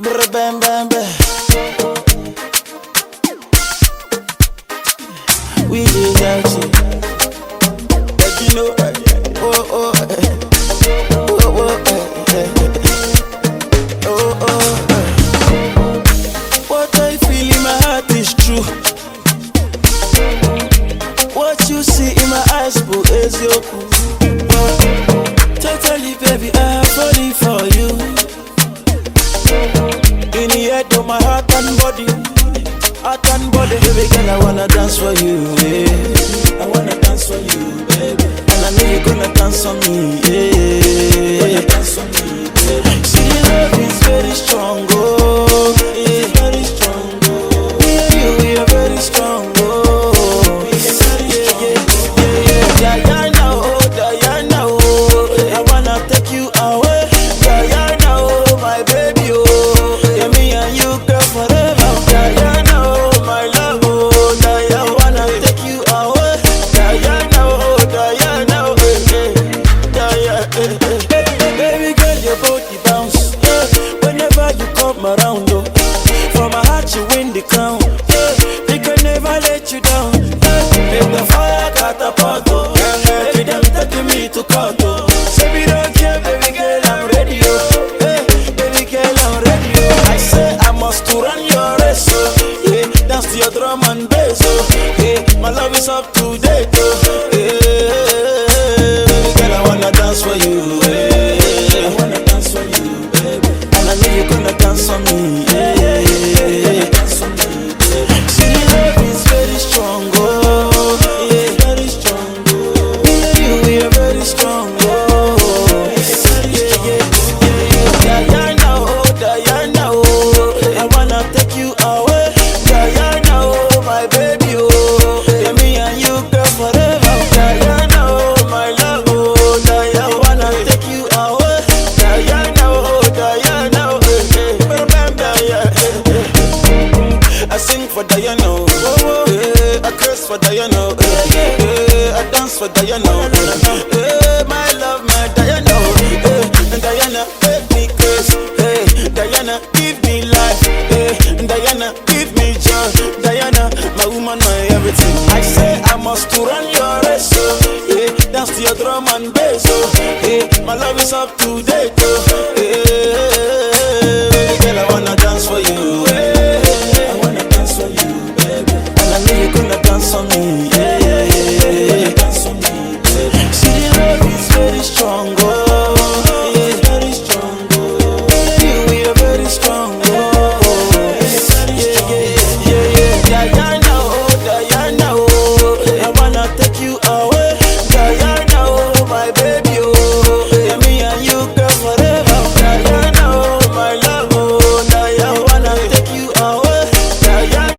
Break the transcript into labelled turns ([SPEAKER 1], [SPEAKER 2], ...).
[SPEAKER 1] Bam bam bam. We did that shit. But you know, what I feel in my heart is true. What you see in my eyes, boo, is your cool. Totally, baby, I'm falling for you. In the head of my heart and body, baby girl, I wanna dance for you, yeah. I wanna dance for you, baby. And I know you're gonna dance for me, yeah. Gonna dance for me, baby. See, the love is very strong, oh, yeah. Very strong, oh. Me and you, we are very strong, oh. We are very strong, Diana, oh, Diana, oh. I wanna take you away, Diana, oh, my baby, oh. Yeah, me and you, girl, forever, Diana, oh, my love, oh, Diana, I wanna take you away, Diana, oh, Diana, oh, Diana, baby girl, your body bounce, whenever you come around, oh. From my heart, you win the crown, they can never let you down, make the fire catapult, oh. Baby, them taking me to court, oh. Say we don't care, baby girl, I'm ready, oh. Baby girl, I'm ready, oh. I say I must to run your race, oh. Yeah, dance to your drum and bass, oh. Yeah, my love is up to date, oh. Yeah, baby girl, I wanna dance for you, yeah. I wanna dance for you, baby. And I know you're gonna dance for me, yeah. Dance for me, baby. See, the love is very strong, oh. Yeah, very strong, oh. Me and you, we are very strong, oh. Diana, oh, Diana, oh. I wanna take you away, Diana, oh, my baby, oh. Yeah, me and you, girl, forever, Diana, oh, my love, oh. Diana, I wanna take you away, Diana, oh, Diana, oh. I sing for Diana, oh, I curse for Diana, I dance for Diana, my love, my Diana, Diana, make me curse, Diana, give me life, Diana, give me joy, Diana, my woman, my everything. I say I must to run your race, oh, dance to your drum and bass, oh, my love is up to date, oh.